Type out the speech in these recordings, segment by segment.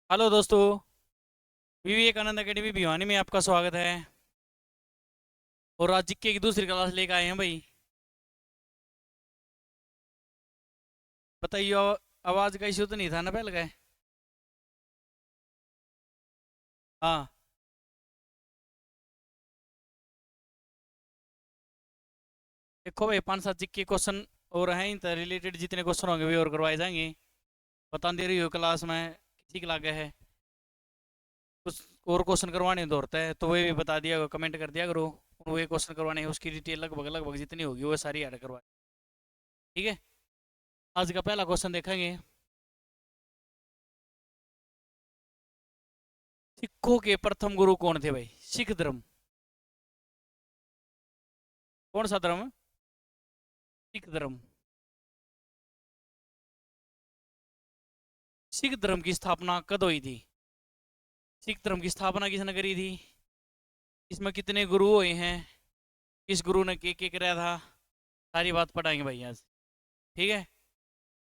Hello दोस्तों। Vivekananda academy Bhiwani में आपका स्वागत है। और आज जीके की दूसरी क्लास लेकर आए हैं भाई। बताइए आवाज़ का इशू तो नहीं था ना पहले का? हाँ। देखो भाई, 5-7 जीके क्वेश्चन और हैं, इन रिलेटेड जितने क्वेश्चन होंगे वे और करवाए जाएंगे। बता दे रही हो क्लास में ठीक लगा है। कुछ और क्वेश्चन करवाने दौड़ता है तो वे भी बता दिया करो, कमेंट कर दिया करो। वो क्वेश्चन करवाने हैं उसकी डिटेल लगभग लगभग जितनी होगी वो सारी ऐड करवा। ठीक है। आज का पहला क्वेश्चन देखेंगे। सिखों के प्रथम गुरु कौन थे भाई? सिख धर्म। कौन सा धर्म? सिख धर्म। सिख धर्म की स्थापना कब हुई थी? सिख धर्म की स्थापना किसने करी थी? इसमें कितने गुरु हुए हैं? किस गुरु ने के कराया था? सारी बात पढ़ाएंगे भाई आज। ठीक है।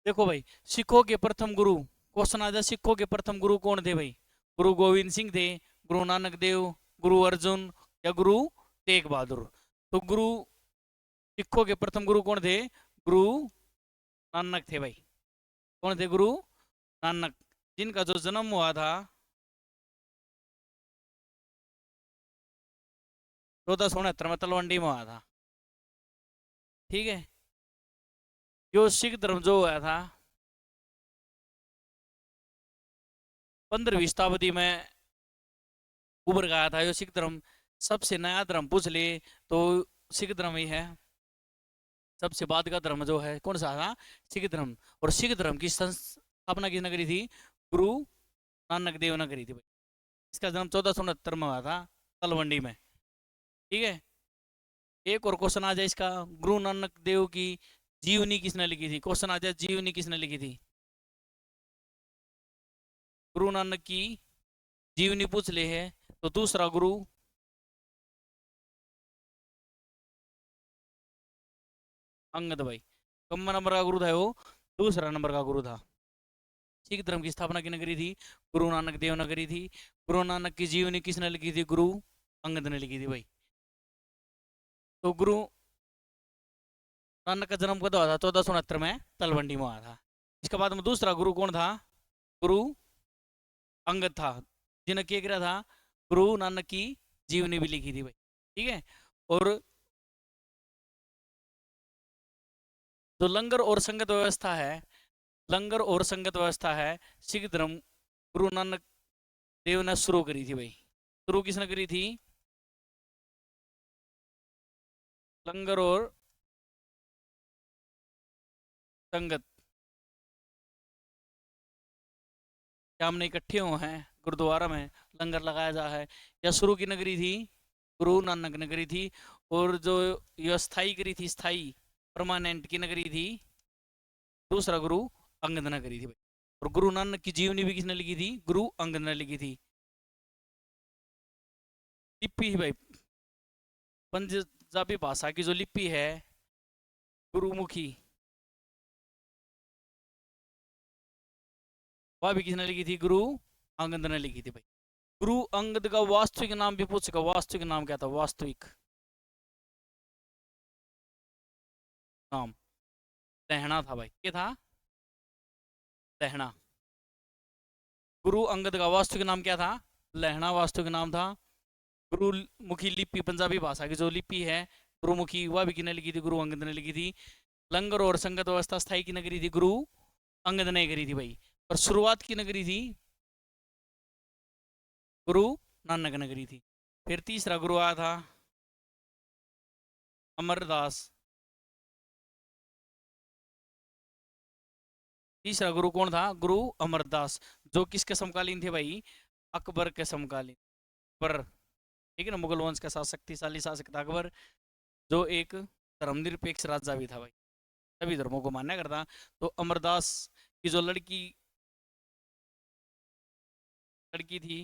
देखो भाई, सिखों के प्रथम गुरु। क्वेश्चन आ जाए, सिखों के प्रथम गुरु कौन थे भाई? गुरु गोविंद सिंह थे, गुरु नानक देव, गुरु अर्जुन, या गुरु तेग बहादुर? तो गुरु सिखों के प्रथम गुरु कौन थे? गुरु नानक थे भाई। कौन थे? गुरु नानक। जिनका जो जन्म हुआ था 1469 में तलवंडी में हुआ था। ठीक है। जो सिख धर्म जो हुआ था 15वीं शताब्दी में उभर गया था। जो सिख धर्म सबसे नया धर्म पूछ ले तो सिख धर्म ही है। सबसे बाद का धर्म जो है कौन सा था? सिख धर्म। और सिख धर्म की स्थापना किसने करी थी? गुरु नानक देव ने करी थी भाई। इसका जन्म 1469 में हुआ था, तलवंडी में। ठीक है। एक और क्वेश्चन आ जाए इसका। गुरु नानक देव की जीवनी किसने लिखी थी? क्वेश्चन आ जाए, जीवनी किसने लिखी थी? गुरु नानक की जीवनी पूछ ले है तो दूसरा गुरु अंगद भाई। कम नंबर का गुरु था वो, दूसरा नंबर का गुरु था। सिख धर्म की स्थापना किसने करी थी? गुरु नानक देव ने करी थी। गुरु नानक की जीवनी किसने लिखी थी? गुरु अंगद ने लिखी थी भाई। तो गुरु नानक का जन्म कब हुआ था? 1469 में तलवंडी में हुआ था। इसके बाद में दूसरा गुरु कौन था? गुरु अंगद था, जिन्हें क्या किया था? गुरु नानक की जीवनी भी लिखी थी भाई। ठीक है। और जो लंगर और संगत व्यवस्था है, लंगर और संगत व्यवस्था है, सिख धर्म गुरु नानक देव ने शुरू करी थी भाई। शुरू किसने करी थी? लंगर और संगत। क्या हमने इकट्ठे हुए हैं गुरुद्वारा में लंगर लगाया जा है, या शुरू की नगरी थी? गुरु नानक ने करी थी। और जो यह स्थाई करी थी, स्थाई परमानेंट की नगरी थी, दूसरा गुरु अंगद ने करी थी भाई। और गुरु नानक की जीवनी भी किसने लिखी थी? गुरु अंगद ने लिखी थी। लिपि ही भाई, पंजाबी भाषा की जो लिपि है गुरुमुखी, वह भी किसने लिखी थी? गुरु अंगद ने लिखी थी भाई। गुरु अंगद का वास्तविक नाम भी पूछ सका। वास्तविक नाम क्या था? वास्तविक नाम लहणा था भाई। क्या था? लहणा। गुरु अंगद का वास्तविक नाम क्या था? लहणा वास्तविक नाम था। गुरुमुखी लिपि, पंजाबी भाषा की जो लिपि है गुरुमुखी, वह भी किसने लिखी थी? गुरु अंगद ने लिखी थी। लंगर और संगत व्यवस्था स्थाई की नगरी थी, गुरु अंगद ने करी थी भाई। और शुरुआत की नगरी थी गुरु नानक ने करी थी। फिर तीसरा गुरु आया था अमरदास। तीसरा गुरु कौन था? गुरु अमरदास। जो किसके समकालीन थे भाई? अकबर के समकालीन। अकबर, ठीक है ना, मुगल वंश का शक्तिशाली शासक था अकबर, जो एक धर्मनिरपेक्ष राजा भी था भाई, सभी धर्मों को मान्य करता। तो अमरदास की जो लड़की लड़की थी,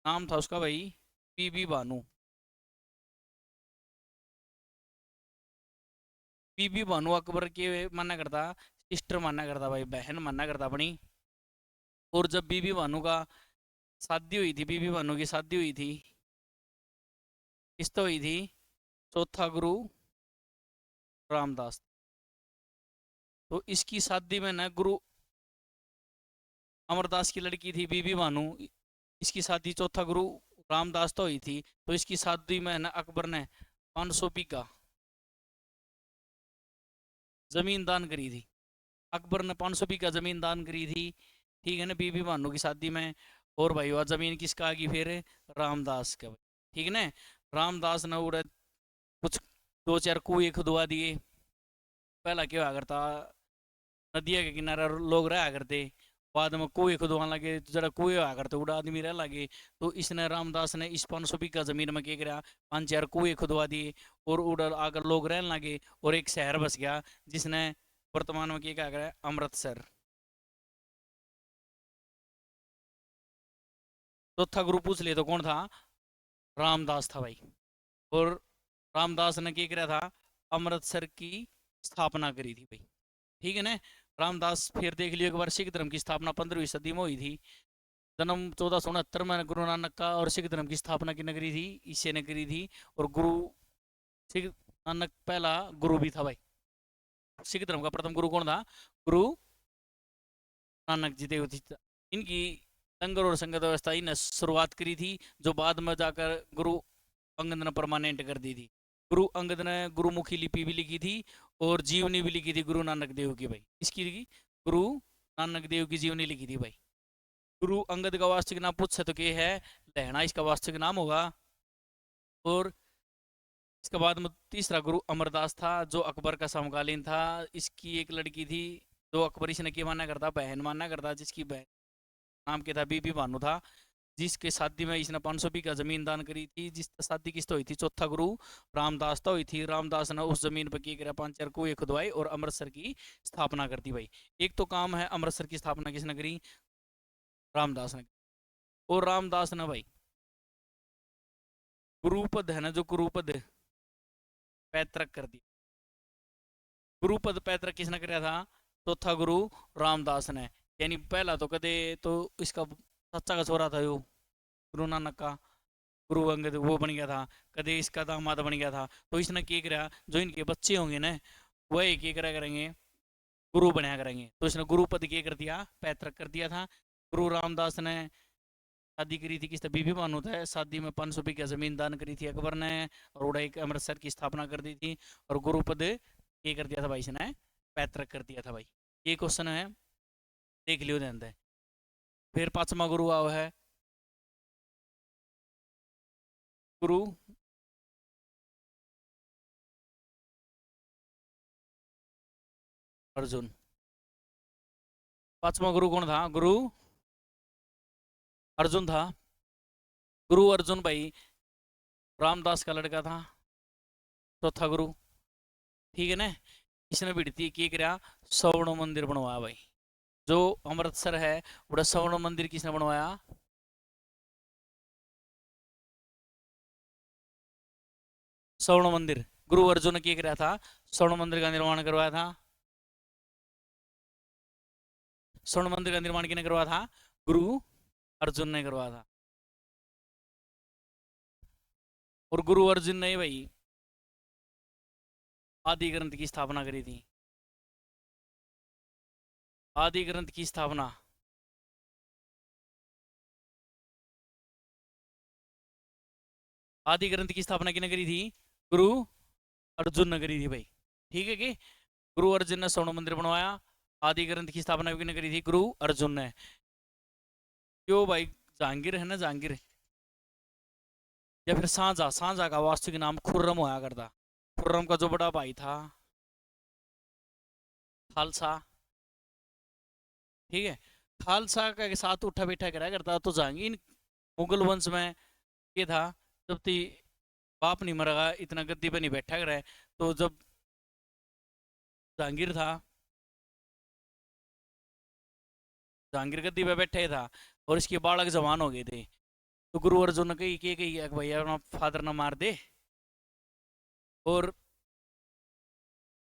नाम था उसका भाई बीबी बानू। बीबी बानू अकबर के माना करता, सिस्टर माना करता भाई, बहन माना करता अपनी। और जब बीबी बानू का शादी हुई थी, बीबी भानु की शादी हुई थी, किस तो हुई थी? चौथा गुरु रामदास। तो इसकी शादी में ना गुरु अमरदास की लड़की थी बीबी भानु, इसकी शादी चौथा गुरु रामदास तो हुई थी। तो इसकी शादी में ना अकबर ने 500 बीघा जमीन दान करी थी। अकबर ने 500 बीघा जमीन दान करी थी, ठीक है ना, बीबी भानु की शादी में। और भाई वह जमीन किसका आ गई फिर? रामदास का, ठीक है ना। रामदास ने उड़े कुछ 2-4 कुएं खुदवा दिए। पहला क्या हुआ करता, नदिया के किनारे लोग रहा करते, बाद में कुएं खुदवाने लगे, तो जरा कुएं हुआ करते उड़ा आदमी रह लगे। तो इसने रामदास ने इस 500 बीघा जमीन में क्या करा, 5-4 कुएं खुदवा दिए और उड़ आकर लोग रहने लगे और एक शहर बस गया जिसने वर्तमान में क्या कहा है, अमृतसर। चौथा गुरु पूछ ले तो कौन था? रामदास था भाई। और रामदास ने क्या करा था? अमृतसर की स्थापना करी थी भाई, ठीक है ना। रामदास फिर देख लियो एक बार, सिख धर्म की स्थापना 15वीं सदी में हुई थी। जन्म 1469 में गुरु नानक का, और सिख धर्म की स्थापना की नगरी थी ईसे ने करी थी। और गुरु सिख नानक पहला गुरु भी था भाई। सिख धर्म का प्रथम गुरु कौन था? गुरु नानक जी देव जी। इनकी लंगर और संगत व्यवस्था इन्हें शुरुआत करी थी, जो बाद में जाकर गुरु अंगद ने परमानेंट कर दी थी। गुरु अंगद ने गुरुमुखी लिपि भी लिखी थी और जीवनी भी लिखी थी गुरु नानक देव की भाई। इसकी लिखी गुरु नानक देव की जीवनी लिखी थी भाई। गुरु अंगद का वास्तविक नाम पूछ तो के है, लहणा इसका वास्तविक नाम होगा। और इसके बाद में तीसरा गुरु अमरदास था, जो अकबर का समकालीन था। इसकी एक लड़की थी जो अकबर इसने की माना करता, बहन माना करता, जिसकी बहन नाम के था बीबी भानु था, जिसके शादी में इसने 500 बीघा जमीन दान करी थी। जिस शादी किस्त हुई थी चौथा गुरु रामदास तो हुई थी। रामदास ने उस जमीन पर की करा, 5-4 कुएं खुदवाए और अमृतसर की स्थापना कर दी भाई। एक तो काम है अमृतसर की स्थापना किसने करी? रामदास ने। और रामदास ने भाई गुरुपद है ना, जो गुरुपद पैतृक कर दिया। गुरुपद पैतृक किसने कराया था? चौथा गुरु रामदास ने। यानी पहला तो कदे तो इसका सच्चा का छोरा था यो गुरु नानक का, गुरु अंगद वो बन गया था, कदे इसका दामाद बन गया था। तो इसने क्या करा, जो इनके बच्चे होंगे ना वही क्या करा करेंगे, गुरु बनाया करेंगे। तो इसने गुरु पद क्या कर दिया, पैतृक कर दिया था। गुरु रामदास ने शादी करी थी किस बीबी भानु था, शादी में 500 बीघा जमीन दान करी थी अकबर ने, और उड़ा एक अमृतसर की स्थापना कर दी थी। और गुरु पद क्या कर दिया था भाई इसने, पैतृक कर दिया था भाई। ये क्वेश्चन है, देख लियो ध्यान दे। फिर पांचवा गुरु आओ है गुरु अर्जुन। पांचवा गुरु कौन था? गुरु अर्जुन था। गुरु अर्जुन भाई रामदास का लड़का था, चौथा गुरु, ठीक है ना। इसने भिड़ती की करा, स्वर्ण मंदिर बनवाया भाई। जो अमृतसर है बड़ा स्वर्ण मंदिर किसने बनवाया? स्वर्ण मंदिर गुरु अर्जुन ने क्या कराया था? स्वर्ण मंदिर का निर्माण करवाया था। स्वर्ण मंदिर का निर्माण किसने करवाया था? गुरु अर्जुन ने करवाया था। और गुरु अर्जुन ने भाई आदि ग्रंथ की स्थापना करी थी। आदि ग्रंथ की स्थापना आदि ग्रंथ की स्थापना किसने करी थी? गुरु अर्जुन ने करी थी भाई, ठीक है कि गुरु अर्जुन ने स्वर्ण मंदिर बनवाया। आदि ग्रंथ की स्थापना किसने करी थी? गुरु अर्जुन ने। क्यों भाई? जहांगीर है ना, जहांगीर या फिर सांझा, सांझा का वास्तविक नाम खुर्रम होया करता। खुर्रम का जो बड़ा भाई था खालसा, ठीक है, खालसा का के साथ उठा बैठा कराया करता। तो जहांगीर मुगल वंश में ये था, जब ती बाप नहीं मरा इतना गद्दी पे नहीं बैठा करे, तो जब जहांगीर था, जहांगीर गद्दी पे बैठे था और इसके बालक जवान हो गए थे, तो गुरु अर्जुन ने कही भैया अपना फादर ना मार दे और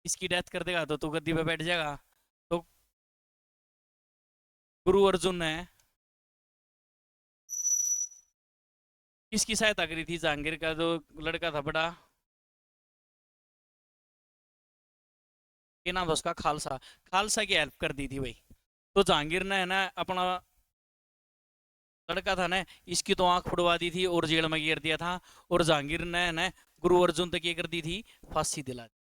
इसकी डेथ कर देगा तो तू गद्दी पे बैठ जाएगा। तो गुरु अर्जुन ने किसकी सहायता करी थी? जहांगीर का जो लड़का था बड़ा, क्या नाम था उसका? खालसा। खालसा की हेल्प कर दी थी भाई। तो जहांगीर ने है ना अपना लड़का था ना, इसकी तो आंख फुड़वा दी थी और जेल में गिर दिया था। और जहांगीर ने है ना गुरु अर्जुन तक ये कर दी थी, फांसी दिला दी।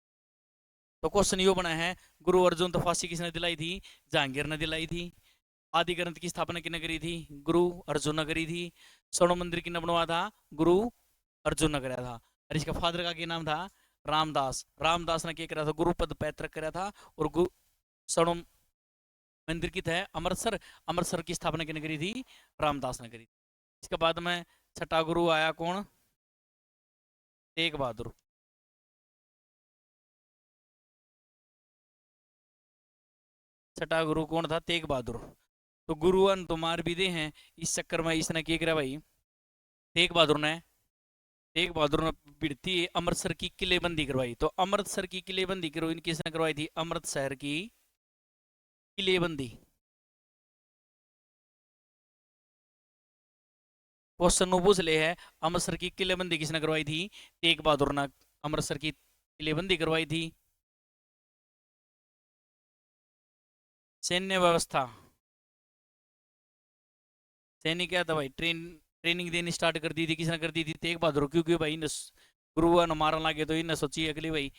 तो क्वेश्चन यो बना है, गुरु अर्जुन तो फांसी किसने दिलाई थी? जहांगीर ने दिलाई थी। आदि ग्रंथ की स्थापना किसने करी थी? गुरु अर्जुन ने करी थी। स्वर्ण मंदिर किसने बनवाया था? गुरु अर्जुन ने कराया था। और इसका फादर का क्या नाम था? रामदास। रामदास ने क्या करा था? गुरु पद पैतृक कराया था। और गुरु स्वर्ण मंदिर की है अमृतसर। अमृतसर की स्थापना किसने करी थी? रामदास ने करी थी। इसके बाद में छठा गुरु आया कौन? तेग बहादुर। छठा गुरु कौन था? तेग बहादुर। तो गुरुवन तो मार भी दे हैं, इस चक्कर में इसने क्या करा भाई? तेग बहादुर ने, तेग बहादुर ने भिड़ती अमृतसर की किलेबंदी करवाई। तो अमृतसर की किलेबंदी करवाई किसने करवाई थी? अमृतसर की किलेबंदी। क्वेश्चन नु पूछ ले है, अमृतसर की किलेबंदी किसने करवाई थी? तेग बहादुर ने अमृतसर की किलेबंदी करवाई थी। सैन्य व्यवस्था, सैनिक क्या था भाई? ट्रेनिंग देनी स्टार्ट कर दी थी, किसने कर दी थी? तेग बहादुर। क्योंकि भाई गुरु ने मारन लगे तो इन्हें सोची अगली भाई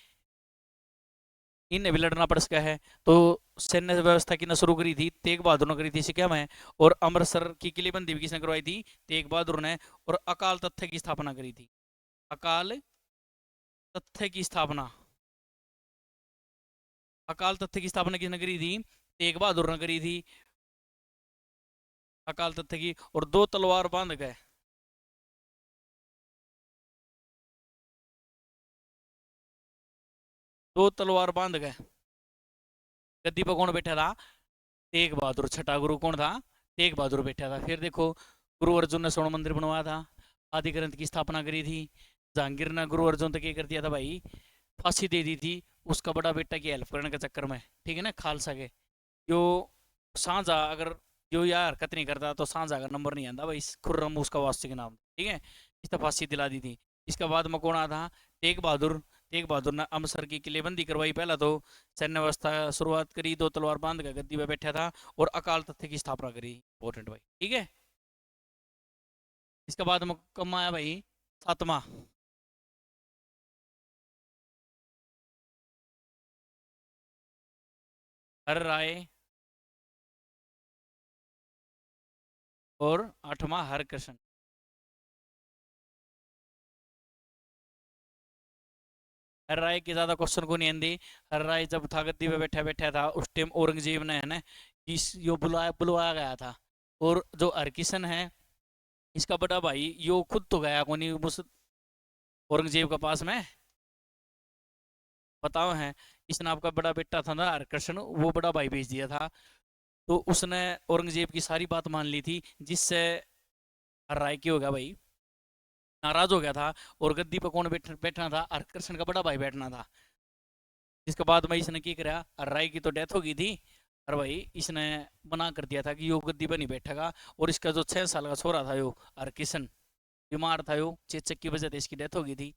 इन्हें भी लड़ना पड़ सका है। तो सैन्य व्यवस्था की ने शुरू करी थी? तेग बहादुर ने करी थी सिक्किम में। और अमृतसर की किलेबंदी भी किसने करवाई थी? तेग बहादुर ने। और अकाल तख्त की स्थापना करी थी। अकाल तख्त की स्थापना, अकाल तख्त की स्थापना किसने करी थी? तेग बहादुर ने करी थी अकाल तख्त की। और दो तलवार बांध गए, दो तलवार बांध गए। गद्दी पर कौन बैठा था? तेग बहादुर। छठा गुरु कौन था? तेग बहादुर बैठा था। फिर देखो, गुरु अर्जुन ने स्वर्ण मंदिर बनवाया था, आदि ग्रंथ की स्थापना करी थी। जहांगीर ने गुरु अर्जुन तक ये कर दिया था भाई, फांसी दे दी थी उसका बड़ा बेटा की हेल्प करने के चक्कर में, ठीक है ना, खालसा के। जो सांझा अगर जो यार हरकत नहीं करता तो सांझा का नंबर नहीं आता भाई। खुर्रम उसका वास्तविक नाम, ठीक है। इस तरह फांसी दिला दी थी। इसके बाद में कौन आया था? तेग बहादुर। तेग बहादुर ने अमृतसर की किलेबंदी करवाई पहला तो, सैन्य व्यवस्था शुरुआत करी, दो तलवार बांध कर गद्दी पे बैठा था। और अकाल तख्त की स्थापना करी, इंपॉर्टेंट भाई, ठीक है। इसके बाद में कम आया भाई सातवां, हर राय। और आठवां हर कृष्ण। हर राय की ज्यादा क्वेश्चन को नहीं आंदी। हर राय जब था गद्दी पे बैठा बैठा था उस टाइम औरंगजेब ने है ना इस यो बुलाया बुलवाया गया था। और जो हरकिशन है इसका बड़ा भाई, यो खुद तो गया को नहीं उस औरंगजेब के पास में, बताओ है। इसने आपका बड़ा बेटा था ना हरकृष्ण, वो बड़ा भाई भेज दिया था। तो उसने औरंगजेब की सारी बात मान ली थी, जिससे हर राय की हो गया भाई, नाराज हो गया था। और गद्दी पर कौन बैठना था? हरकृष्ण का बड़ा भाई बैठना था। जिसके बाद में इसने क्या करा, राय की तो डेथ हो गई थी, और भाई इसने मना कर दिया था कि यो गद्दी पर नहीं बैठेगा। और इसका जो 6 साल का छोरा था यो हरकिशन, बीमार था यो, चेचक की वजह से इसकी डेथ हो गई थी,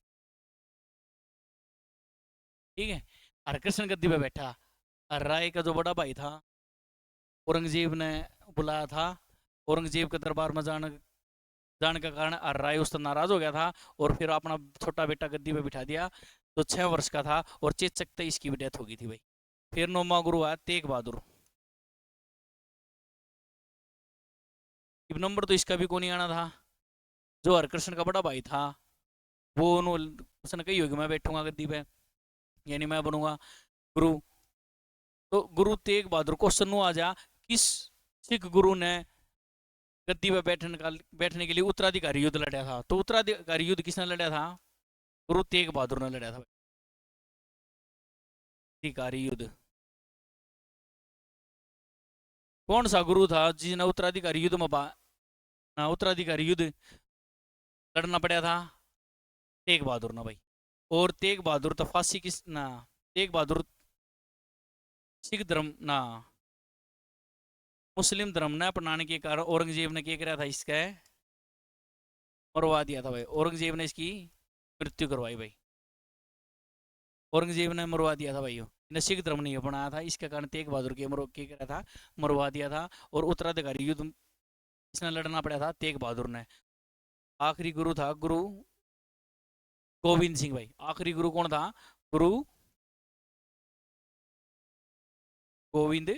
ठीक है। हरकृष्ण गद्दी पे बैठा, और राय का जो बड़ा भाई था औरंगजेब ने बुलाया था। औरंगजेब के दरबार में जाने का कारण राय उससे नाराज हो गया था। और फिर अपना छोटा बेटा गद्दी पे बिठा दिया, तो 6 वर्ष का था। और चेचक तक इसकी भी डेथ हो गई थी भाई। फिर नौमा गुरु आया तेग बहादुर। नंबर तो इसका भी कौन नहीं आना था। जो हरकृष्ण का बड़ा भाई था वो उसने कही होगी मैं बैठूंगा गद्दी पे, यानी मैं बनूंगा गुरु। तो गुरु तेग बहादुर, क्वेश्चन नु आ जा, किस सिख गुरु ने गद्दी पे बैठने के लिए उत्तराधिकारी युद्ध लड़ा था? तो उत्तराधिकारी युद्ध किसने लड़ा था? गुरु तेग बहादुर ने लड़ा था। अधिकारी युद्ध कौन सा गुरु था जिसने उत्तराधिकारी युद्ध में उत्तराधिकारी युद्ध लड़ना पड़ा था? तेग बहादुर ना भाई। और तेग बहादुर तो फांसी किस ना, तेग बहादुर सिख धर्म ना मुस्लिम धर्म ने अपनाने के कारण औरंगजेब ने क्या करा था इसका मरवा दिया था भाई। औरंगजेब ने इसकी मृत्यु करवाई भाई। औरंगजेब ने मरवा दिया था भाई। इन्हें सिख धर्म नहीं अपनाया था, इसके कारण तेग बहादुर के के करा था, मरवा दिया था। और उत्तराधिकारी युद्ध इसने लड़ना पड़ा था तेग बहादुर ने। आखिरी गुरु था गुरु गोविंद सिंह भाई। आखिरी गुरु कौन था? गुरु गोविंद।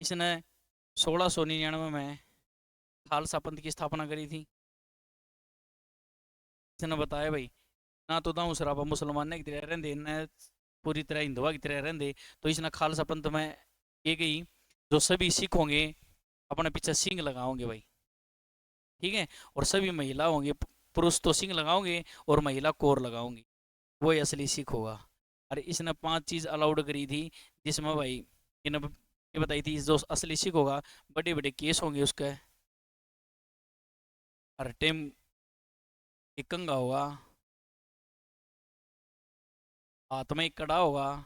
इसने 1699 में खालसा पंथ की स्थापना करी थी। इसने बताया भाई, ना तो दाऊं सराबा मुसलमान ने की तरह रहंदे ने पूरी तरह हिंदुआ की तरह रहंदे, तो इसने खालसा पंथ में ये गई जो सभी सिख होंगे अपने पीछे सिंह लगाओगे भाई, ठीक है। और सभी महिला होंगे, पुरुष तो सिंह लगाओगे और महिला कोर लगाओगे, वो ही असली सिख होगा। और इसने 5 चीज अलाउड करी थी, जिसमें भाई इन्हें ये बताई थी जो असली सिख होगा बड़े बड़े केस होंगे उसके, हर टाइम एक कंगा होगा, हाथ में एक कड़ा होगा,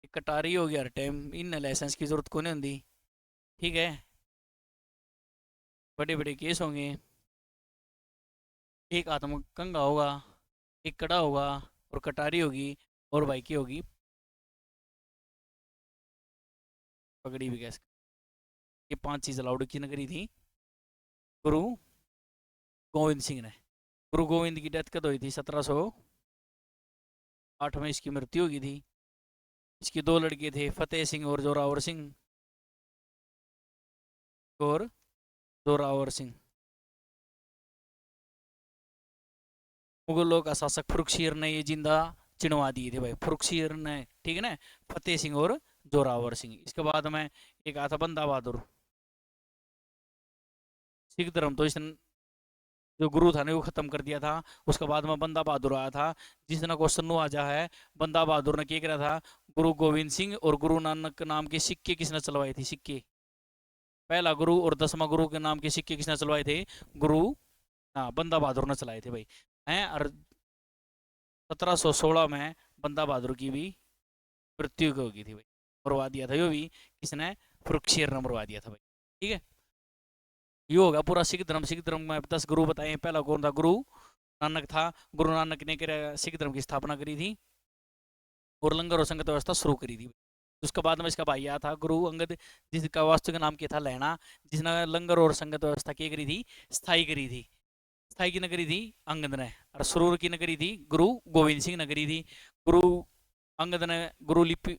एक कटारी होगी हर टाइम, इन लाइसेंस की जरूरत को नहीं होती, ठीक है। बड़े बड़े केस होंगे, एक हाथ में कंगा होगा, एक कड़ा होगा और कटारी होगी, और भाई की होगी पगड़ी भी कैसे। ये 5 चीज अलाउड की न करी थी गुरु गोविंद सिंह ने। गुरु गोविंद की डेथ कब हुई थी? 1708 में इसकी मृत्यु होगी थी। इसके 2 लड़के थे, फतेह सिंह और जोरावर सिंह, और जोरावर सिंह। मुगलों का शासक फरुखशीर ने ये जिंदा चिनवा दिए थे भाई, फरुखशीर ने, ठीक है ना। फतेह सिंह और जोरावर सिंह। इसके बाद में एक आता बंदा बहादुर। सिख धर्म तो इसने जो गुरु था ने वो खत्म कर दिया था। उसके बाद में बंदा बहादुर आया था, जिसने क्वेश्चन आजा है बंदा बहादुर ने क्या करा था? गुरु गोविंद सिंह और गुरु नानक नाम के सिक्के किसने चलवाए थे? सिक्के पहला गुरु और 10वां गुरु के नाम के सिक्के किसने चलवाए थे? गुरु, हाँ, बंदा बहादुर ने चलाए थे भाई हैं। और 1716 में बंदा बहादुर की भी मृत्यु हो गई थी भाई, मरवा दिया था यो भी किसने? फरुखशीर ने मरवा दिया था भाई, ठीक है। ये होगा पूरा सिख धर्म। सिख धर्म में 10 गुरु बताए। पहला कौन था? गुरु नानक था। गुरु नानक ने सिख धर्म की स्थापना करी थी और लंगर और संगत व्यवस्था शुरू करी थी। उसके बाद में इसका भाई आया था गुरु अंगद, जिसका वास्तविक नाम क्या था? लैना, जिसने लंगर और संगत व्यवस्था की करी थी? स्थाई करी थी। स्थाई की नगरी थी अंगद ने। और सुरूर की नगरी थी गुरु गोविंद सिंह नगरी थी। गुरु अंगद ने गुरु लिपि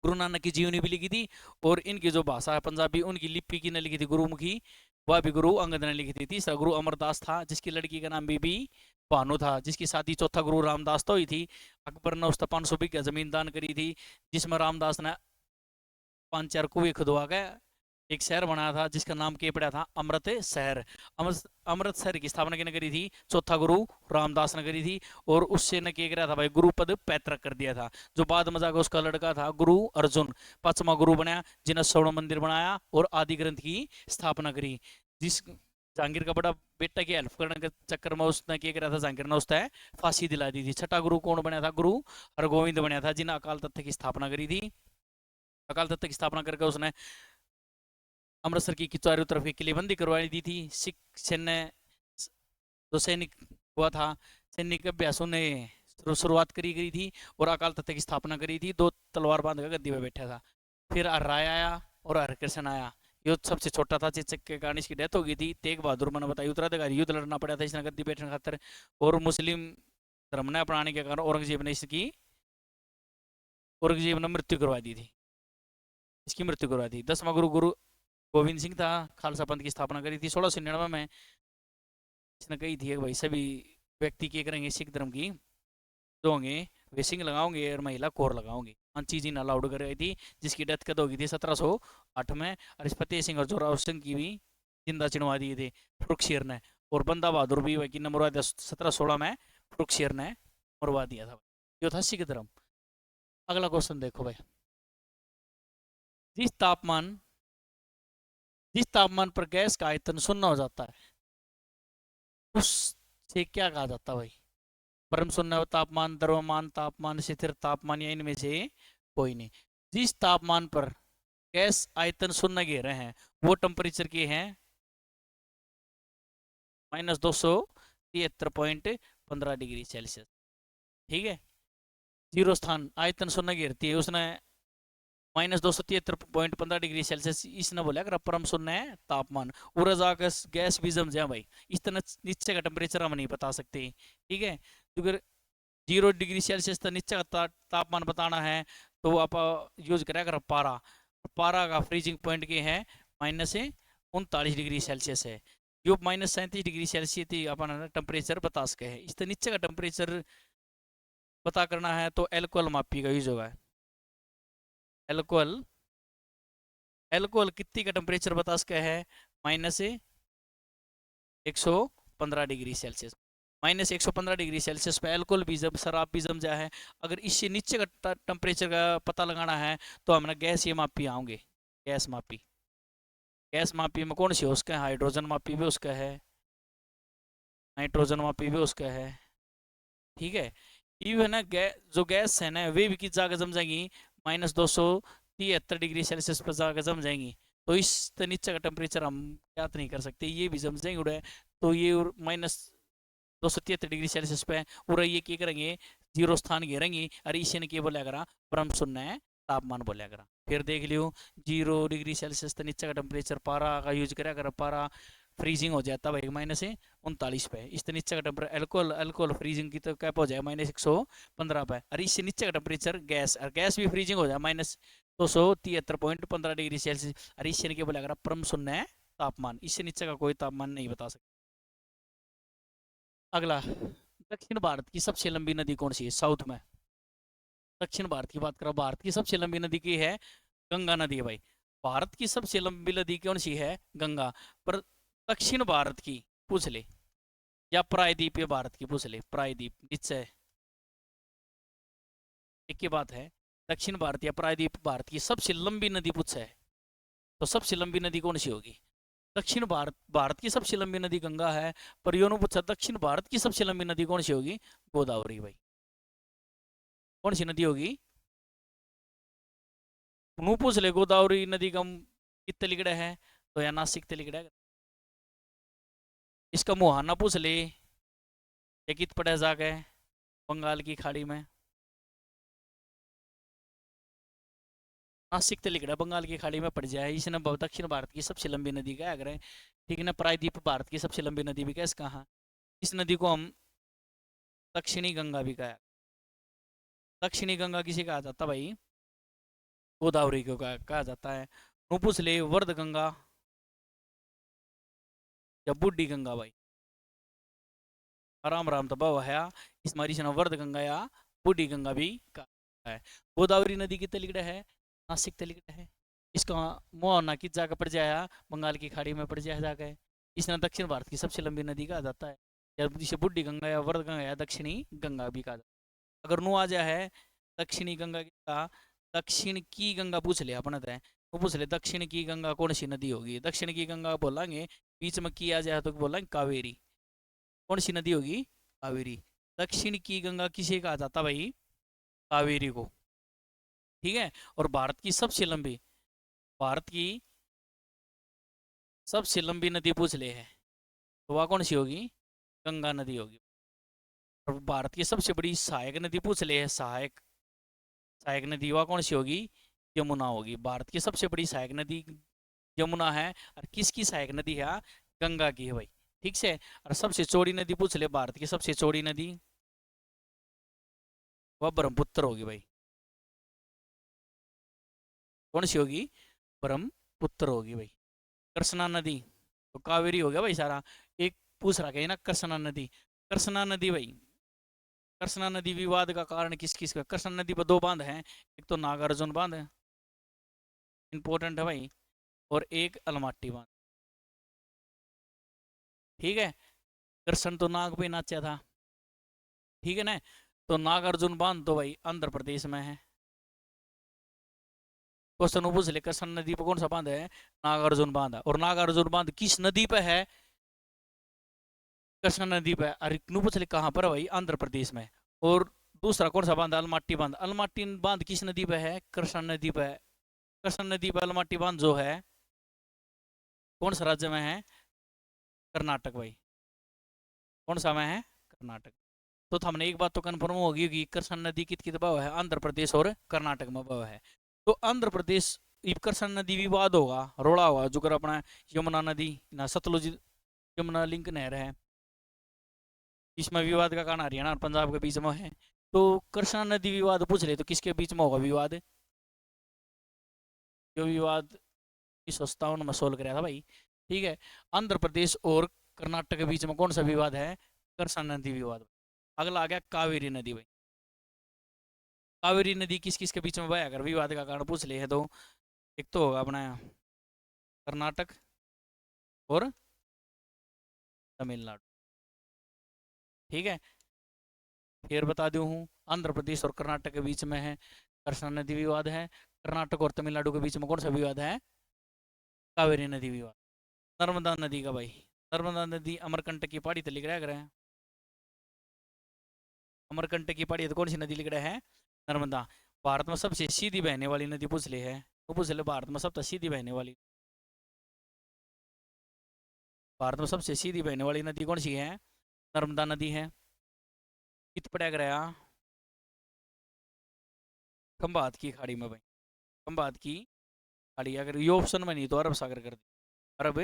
गुरु नानक की जीवनी भी लिखी थी, और इनकी जो भाषा है पंजाबी, उनकी लिपि की ने लिखी थी गुरुमुखी, वह भी गुरु अंगद ने लिखी थी। तीसरा गुरु अमरदास था, जिसकी लड़की का नाम बीबी भानु था, जिसकी शादी चौथा गुरु रामदास तो हुई थी। अकबर ने उसका 500 बीघा जमीन दान करी थी, जिसमें रामदास ने 5-4 कुएं खुदवा के एक शहर बनाया था, जिसका नाम क्या पड़ा था? अमृतसर। अमृतसर की स्थापना किसने करी थी? चौथा गुरु रामदास ने करी थी। और उससे ने क्या करा था भाई? गुरु पद पैतृक कर दिया था। जो बाद में जाकर उसका लड़का था गुरु अर्जुन 5वां गुरु बनाया, जिन्हें स्वर्ण मंदिर बनाया और आदि ग्रंथ की स्थापना करी। जिस जहांगीर का बड़ा बेटा की हेल्प करने के चक्कर में उसने क्या करा था? जहांगीर ने उसने फांसी दिला दी थी। छठा गुरु कौन बनाया था? गुरु हरगोविंद बनाया था, जिन्हें अकाल तख्त की स्थापना करी थी। अकाल तख्त की स्थापना करके उसने अमृतसर की चारों तरफ की किलेबंदी करवाई दी थी। सिख सैन्य जो सैनिक हुआ था, सैनिक अभ्यासों ने शुरुआत करी गई थी और अकाल तख्त की स्थापना करी थी। 2 तलवार बांध कर गद्दी में बैठा था। फिर राय आया और हरकृष्ण आया। यो सबसे छोटा था, चेचक के कारण इसकी डेथ हो गई थी। तेग बहादुर मैंने बताया उत्तराधिकारी युद्ध लड़ना पड़ा था इसने गद्दी बैठने खातर, और मुस्लिम धर्म ने अपनाने के कारण औरंगजेब ने मृत्यु करवा दी थी, इसकी मृत्यु करवा दी। 10वां गुरु गुरु गोविंद सिंह था, खालसा पंथ की स्थापना करी थी 1699 में। इसने कही थी भाई सभी व्यक्ति क्या करेंगे? सिख धर्म की जो होंगे वे सिंह लगाओगे और महिला कोर लगाओगे। 5 चीज इन अलाउड कर रही थी, जिसकी डेथ कद हो गई थी 1708 में। और इस फतेह सिंह और जोरावर सिंह की भी जिंदा चिनवा दिए थे फरुखशीर ने। और बंदा बहादुर भी वही मरवा दिया 1716 में, फरुखशीर ने मरवा दिया था। जो था सिख धर्म। अगला क्वेश्चन देखो भाई, जिस तापमान जिस तापमान पर गैस का आयतन 0 हो जाता है उससे क्या कहा जाता है भाई? परम शून्य तापमान, द्रव्यमान तापमान, स्थिर तापमान, या इनमें से कोई नहीं। जिस तापमान पर गैस आयतन शून्य घेरे हैं, वो टेम्परेचर के हैं -273.15 डिग्री सेल्सियस। ठीक है, जीरो स्थान आयतन शून्य घेरती है, उसने -273.15 डिग्री सेल्सियस इसने बोला अगर परम शून्य है तापमान, उड़ज आकाश गैस भी जम जाए भाई, इस तरह नीचे का टेम्परेचर हम नहीं बता सकते। ठीक है, क्योंकि 0 डिग्री सेल्सियस तक नीचे का तापमान बताना है तो आप यूज करें अगर पारा, पारा का फ्रीजिंग पॉइंट के है -39 डिग्री सेल्सियस है, जो -37 डिग्री सेल्सियस थी अपन टेम्परेचर बता सके है। इस नीचे का टेम्परेचर पता करना है तो एल्कोहल मापी का यूज होगा। एल्कोहल, एल्कोहल कितनी का टेम्परेचर बता सके है -115 डिग्री सेल्सियस। -115 डिग्री सेल्सियस पे एल्कोहल भी जब शराब भी जम जाए है। अगर इससे नीचे का टेम्परेचर का पता लगाना है तो हमने गैस ये मापी आऊँगे, गैस मापी। गैस मापी में कौन सी है, उसका हाइड्रोजन मापी भी उसका है, नाइट्रोजन मापी भी उसका है। ठीक है, ये है ना जो गैस है ना वे भी किस जगह जम जाएंगी, -273 डिग्री सेल्सियस पर जाकर जम जाएंगी। तो इस नीचे का टेम्परेचर हम ज्ञात नहीं कर सकते, ये भी जम जाएंगे उड़े। तो ये -273 डिग्री सेल्सियस पे और ये क्या करेंगे, जीरो स्थान घेरेंगे और इसे ने क्या बोला करा, परम शून्य है तापमान बोला करा। फिर देख लियो 0 डिग्री सेल्सियस तक नीचे का टेम्परेचर पारा का यूज करा कर, पारा फ्रीजिंग हो जाता है -39 पे। इस नीचे का टेम्परेचर एल्कोहल, एल्कोहल फ्रीजिंग की तो कैप हो जाए -115 पे, और इससे नीचे का टेम्परेचर गैस, और गैस भी फ्रीजिंग हो जाए -273.15 डिग्री सेल्सियस, और इससे क्या बोला करा, परम शून्य है तापमान। इससे नीचे का कोई तापमान नहीं बता सकता। अगला, दक्षिण भारत की सबसे लंबी नदी कौन सी है साउथ में? दक्षिण भारत की बात करो, भारत की सबसे लंबी नदी की है गंगा नदी है भाई। भारत की सबसे लंबी नदी कौन सी है, गंगा। पर दक्षिण भारत की पूछ ले, या प्रायद्वीपीय भारत की पूछ ले, प्रायद्वीप नीचे एक ही बात है, दक्षिण भारत या प्रायद्वीप भारत की सबसे लंबी नदी पूछ है, तो सबसे लंबी नदी कौन सी होगी? दक्षिण भारत, भारत की सबसे लंबी नदी गंगा है, पर योनो पूछा दक्षिण भारत की सबसे लंबी नदी कौन सी होगी, गोदावरी भाई। कौन सी नदी होगी, नू पूछ ले, गोदावरी नदी का कितने लिगड़ा है, तो या नासिक ते लिगड़ा है। इसका मुहाना पूछ ले, ये कित पड़े जाके बंगाल की खाड़ी में, नासिक ते लिगड़ा बंगाल की खाड़ी में पड़ जाए। इसने दक्षिण भारत की सबसे लंबी नदी का अगर है, ठीक है ना। प्रायद्वीप भारत की सबसे लंबी नदी भी कैसे कहा, इस नदी को हम दक्षिणी गंगा भी कहा। दक्षिणी गंगा किसे कहा जाता भाई, गोदावरी को कहा जाता है। नू पूछ ले, वर्ध गंगा या बूढ़ी गंगा भाई, आराम आराम तो बहु है, इस मारी से वर्ध गंगा या बूढ़ी गंगा भी कहा है। गोदावरी नदी की तलिगड़ा है, नासिक तलिगड़ा है। इसका मुहाना किस जगह पड़ जाया, बंगाल की खाड़ी में पड़ जाया जाकर। इसने दक्षिण भारत की सबसे लंबी नदी कहा जाता है, या जिसे बूढ़ी गंगा या वर्ध गंगा या दक्षिणी गंगा भी कहा जाता है। अगर नु आ जाए है दक्षिणी गंगा का, दक्षिण की गंगा पूछ ले अपना तरह, वो पूछ ले दक्षिण की गंगा कौन सी नदी होगी, दक्षिण की गंगा बोलेंगे, बीच में की आ जाए तो बोलेंगे कावेरी। कौन सी नदी होगी, कावेरी। दक्षिण की गंगा किसे कहा जाता भाई, कावेरी को। ठीक है, और भारत की सबसे लंबी, भारत की सबसे लंबी नदी पूछ ले है तो वह कौन सी होगी, गंगा नदी होगी। और भारत की सबसे बड़ी सहायक नदी पूछ ले है, सहायक, सहायक नदी वह कौन सी होगी, यमुना होगी। भारत की सबसे बड़ी सहायक नदी यमुना है, और किसकी सहायक नदी है, गंगा की है भाई। ठीक से, और सबसे चौड़ी नदी पूछ ले, भारत की सबसे चौड़ी नदी वह ब्रह्मपुत्र होगी भाई। कौन सी होगी, ब्रह्मपुत्र होगी भाई। कृष्णा नदी, तो कावेरी हो गया भाई सारा। एक पूछ रहा है ना कृष्णा नदी, कृष्णा नदी भाई, कृष्णा नदी विवाद का कारण किस किस का, कृष्णा नदी पर दो बांध हैं, एक तो नागार्जुन बांध है, इंपॉर्टेंट है भाई, और एक अलमाटी बांध। ठीक है, कृष्ण तो नाग पे नाचा था, ठीक है ना। तो नागार्जुन बांध तो भाई आंध्र प्रदेश में है। क्वेश्चन पूछ ले, कृष्ण नदी पर कौन सा बांध है, नागार्जुन बांध है। और नागार्जुन बांध किस नदी पे है, कृष्णा नदी पे। और पूछ ले कहाँ पर है भाई, आंध्र प्रदेश में। और दूसरा कौन सा बांध, अलमाटी बांध, अलमाटी बांध किस नदी पे है, कृष्णा नदी पे है। कृष्णा नदी पर अलमाटी बांध जो है कौन सा राज्य में है? कर्नाटक भाई। कौन सा में है? कर्नाटक। तो हमने एक बात तो कन्फर्म होगी कि कृष्णा नदी कित कित बह है? आंध्र प्रदेश और कर्नाटक में बह है। तो आंध्र प्रदेश कृष्णा नदी विवाद होगा, रोड़ा होगा, जो कर अपना यमुना नदी ना सतलुज यमुना लिंक नहर है, इसमें विवाद का कारण हरियाणा और पंजाब के बीच में है। तो कृष्णा नदी विवाद पूछ ले तो किसके बीच में होगा विवाद? जो विवाद 1957 में सोल्व कराया था भाई। ठीक है, आंध्र प्रदेश और कर्नाटक के बीच में कौन सा विवाद है? कृष्णा नदी विवाद। अगला आ गया कावेरी नदी भाई। कावेरी नदी किस किस के बीच में बहा? अगर विवाद का कारण पूछ ले है तो एक तो होगा अपना कर्नाटक और तमिलनाडु। ठीक है, फिर बता दूं हूँ, आंध्र प्रदेश और कर्नाटक के बीच में है कृष्णा नदी विवाद है। कर्नाटक और तमिलनाडु के बीच में कौन सा विवाद है? कावेरी नदी विवाद। नर्मदा नदी का भाई, नर्मदा नदी अमरकंटक की पहाड़ी तो लिख रहा है। अमरकंटक की पहाड़ी तो कौन सी नदी लिख रहा है? नर्मदा। भारत में सबसे सीधी बहने वाली नदी पूछ ले है तो पूछ ले भारत में सबसे सीधी बहने वाली, भारत में सबसे सीधी बहने वाली नदी कौन सी है? नर्मदा नदी है। कित पड़ा गया? खंबात की खाड़ी में भाई। खंबात की खाड़ी, अगर ये ऑप्शन में नहीं तो अरब सागर कर दे। अरब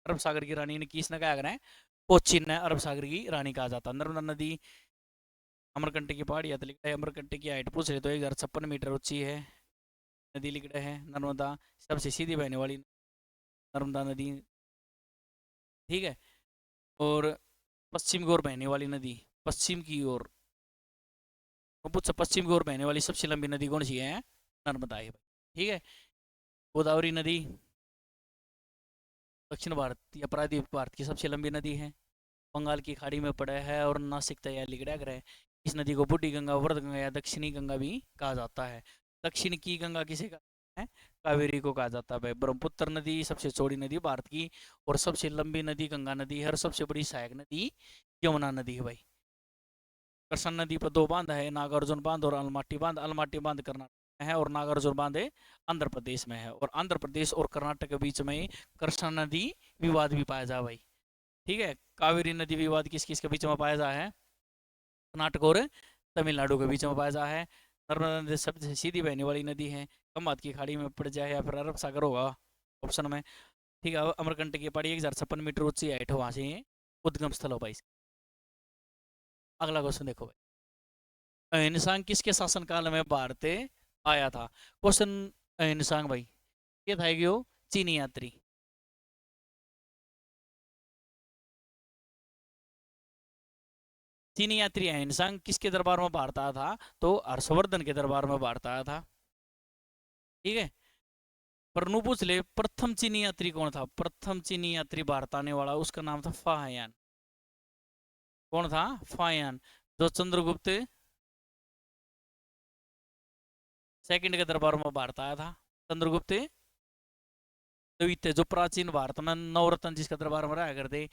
अरब सागर की रानी ने किसने कहा है? कोचिन ने अरब सागर की रानी कहा जाता। नर्मदा नदी अमरकंटक की पहाड़ी है, लिखा है अमरकंटक की हाइट पूछ रहे तो 1056 मीटर ऊंची है। नदी लिख रहे हैं नर्मदा, सबसे सीधी बहने वाली नर्मदा नदी। ठीक है, और पश्चिम की ओर बहने वाली नदी, पश्चिम की ओर पूछा पश्चिम की ओर बहने वाली सबसे लंबी नदी कौन सी है? नर्मदा है भाई। ठीक है, गोदावरी नदी दक्षिण भारत या प्रायद्वीप भारत की सबसे लंबी नदी है, बंगाल की खाड़ी में पड़ा है और नासिक तैयारी लिखा है। इस नदी को बूढ़ी गंगा, वर्ध गंगा या दक्षिणी गंगा भी कहा जाता है। दक्षिण की गंगा किसे कहा है? कावेरी को कहा जाता है भाई। ब्रह्मपुत्र नदी सबसे चौड़ी नदी भारत की, और सबसे लंबी नदी गंगा नदी है, और सबसे बड़ी सहायक नदी यमुना नदी है भाई। कृष्णा नदी पर दो बांध है, नागार्जुन बांध और अलमाटी बांध। अलमाटी बांध कर्नाटक में है और नागार्जुन बांध आंध्र प्रदेश में है, और आंध्र प्रदेश और कर्नाटक के बीच में कृष्णा नदी विवाद भी पाया जा भाई। ठीक है, कावेरी नदी विवाद किस किस के बीच में पाया जा है? कर्नाटक और तमिलनाडु के बीच में पाया जा है। नर्मदा नदी सबसे सीधी बहने वाली नदी है, खंबात की खाड़ी में पड़ जाए या फिर अरब सागर होगा ऑप्शन में। ठीक है, अमरकंटक की पहाड़ी 1056 मीटर ऊंची हाइट हो, वहां से उद्गम स्थल हो भाई। अगला क्वेश्चन देखो भाई, अहिंसांग किसके शासनकाल में भारत आया था? क्वेश्चन अहिंसांग भाई ये था कि वो चीनी यात्री। चीनी यात्री अहिंसांग किसके दरबार में भारत आया था? तो हर्षवर्धन के दरबार में भारत आया था। ठीक है, पर नु पूछ ले प्रथम चीनी यात्री कौन था? प्रथम चीनी यात्री भारत आने वाला उसका नाम था फाहियान। कौन था? फाहियान, जो चंद्रगुप्त सेकंड के दरबार में भारत आया था। चंद्रगुप्त द्वितीय, जो प्राचीन भारत में नवरत्न जिसका दरबार में रहा करते,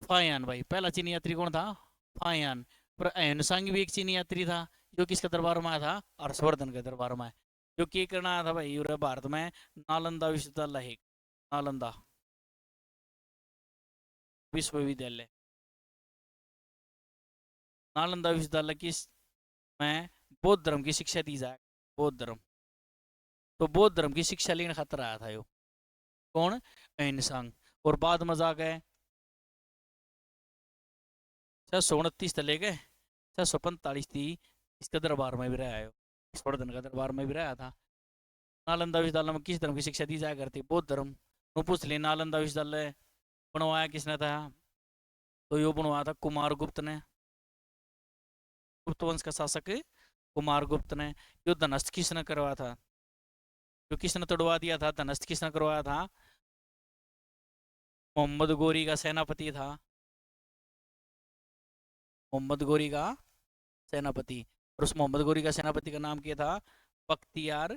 फाहियान भाई। पहला चीनी यात्री कौन था? फाहियान। पर अहिंसांग भी एक चीनी यात्री था, जो किसके दरबार में आया था? हर्षवर्धन के दरबार में। जो की करना आया था भाई यूरोप भारत में? नालंदा विश्वविद्यालय है, नालंदा विश्वविद्यालय। नालंदा विश्वविद्यालय किस में बौद्ध धर्म की शिक्षा दी जाए? बौद्ध धर्म, तो बौद्ध धर्म की शिक्षा लेने खातर आया था यो। कौन? अहिंसांग। और बाद में जाके 629 से लेके 645 थी, इसके दरबार में भी रहा है, हर्षवर्धन का दरबार में भी रहा था। नालंदा विश्वविद्यालय में किस धर्म की शिक्षा दी जाया करती? बौद्ध धर्म। वो पूछ ले नालंदा विश्वविद्यालय बनवाया किसने था? तो यो बनवाया था कुमार गुप्त ने, गुप्त वंश का शासक कुमार गुप्त ने। यो धनस्थ किसने करवाया था? जो किसने तोड़वा दिया था, धनस्थ किसने करवाया था? मोहम्मद गोरी का सेनापति था, मोहम्मद गोरी का सेनापति। और उस मोहम्मद गोरी का सेनापति का नाम क्या था? बख्तियार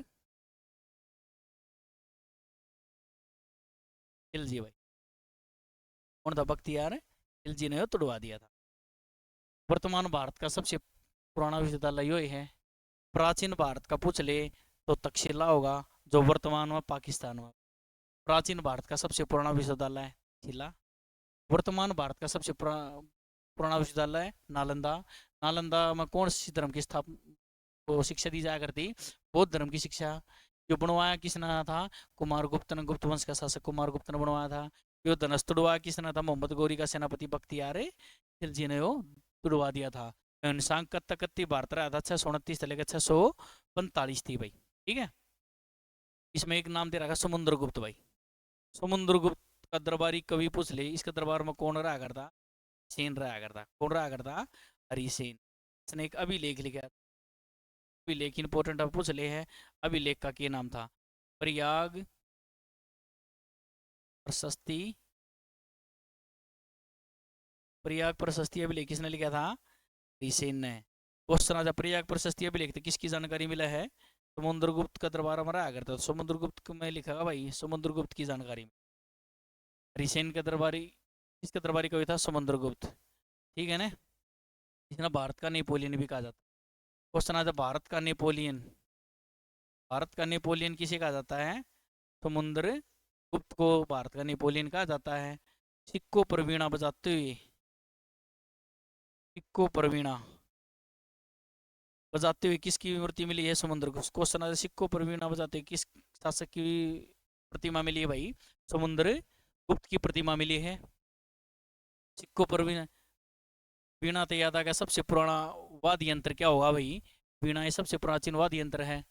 खिलजी भाई। कौन था? बख्तियार खिलजी ने तोड़वा दिया था। वर्तमान भारत का सबसे पुराना विश्वविद्यालय यो है, प्राचीन भारत का पूछ ले तो तक्षशिला होगा, जो वर्तमान में पाकिस्तान में। प्राचीन भारत का सबसे पुराना विश्वविद्यालय शिला। वर्तमान भारत का सबसे पुराना विश्वविद्यालय नालंदा। नालंदा में कौन सी धर्म की स्थापना को शिक्षा दी जाया करती? बौद्ध धर्म की शिक्षा। जो बनवाया किसने था? कुमारगुप्त ने, गुप्त वंश का शासक कुमारगुप्त ने बनवाया था। जो धनुष तुड़वाया किसने था? मोहम्मद गोरी का सेनापति बख्तियार खिलजी ने वो तुड़वा दिया था। इंसान कत्ता कत्ती भारत रहा था 629 से लेकर 645 थी भाई। ठीक है, इसमें एक नाम दे रखा समुद्रगुप्त भाई। समुद्रगुप्त का दरबारी कवि पूछ ले, इसके दरबार में कौन रहा करता? सेन रहा करता। कौन रहा करता? हरिसेन। इसने एक अभिलेख लिखा। अभिलेख इंपॉर्टेंट अब पूछ ले है, अभिलेख का क्या नाम था? प्रयाग प्रशस्ति। प्रयाग प्रशस्ति अभिलेख किसने लिखा था? हरिसेन ने। क्वेश्चन आ जा, प्रयाग प्रशस्ति अभिलेख तो किसकी जानकारी मिला है? समुद्रगुप्त का दरबार हमारा आया करता। समुद्रगुप्त में लिखा भाई, समुद्रगुप्त की जानकारी। हरिसेन का दरबारी, इसका दरबारी कवि था समुद्रगुप्त। ठीक है ना। इसने भारत का नेपोलियन भी कहा जाता। क्वेश्चन आ जा, भारत का नेपोलियन। भारत का नेपोलियन किसे कहा जाता है? समुद्र गुप्त को भारत का नेपोलियन कहा जाता है। सिक्को पर वीणा बजाते हुए, सिक्को पर वीणा बजाते हुए किसकी मूर्ति मिली है? समुद्र गुप्त। क्वेश्चन आ, सिक्को पर वीणा बजाते हुए किस शासक की प्रतिमा मिली है भाई? समुद्र गुप्त की प्रतिमा मिली है। सिक्को पर वीणा, वीणा तो याद आ गया, सबसे पुराना वाद्य यंत्र क्या होगा भाई? वीणा ये सबसे प्राचीन वाद्य यंत्र है।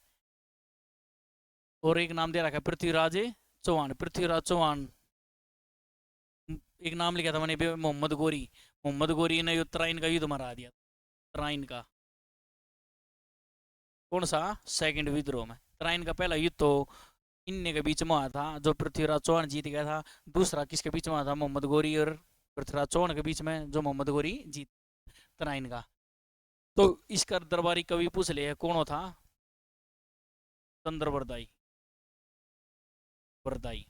और एक नाम दे रखा है पृथ्वीराज चौहान। पृथ्वीराज चौहान, एक नाम लिखा था मैंने भी, मोहम्मद गोरी। मोहम्मद गोरी ने उत्तरायण का युद्ध मरा दिया। उत्तरायण का कौन सा? सेकंड विद्रोह में। उत्तरायण का पहला युद्ध तो इन के बीच में हुआ था, जो पृथ्वीराज चौहान जीत गया था। दूसरा किसके बीच में हुआ था? मोहम्मद गोरी और पृथ्वीराज चौहान के बीच में, जो मोहम्मद गोरी जीत उत्तरायण का। तो इसका दरबारी कवि पूछ ले कौन था? चंद्रवरदाई। वरदाई,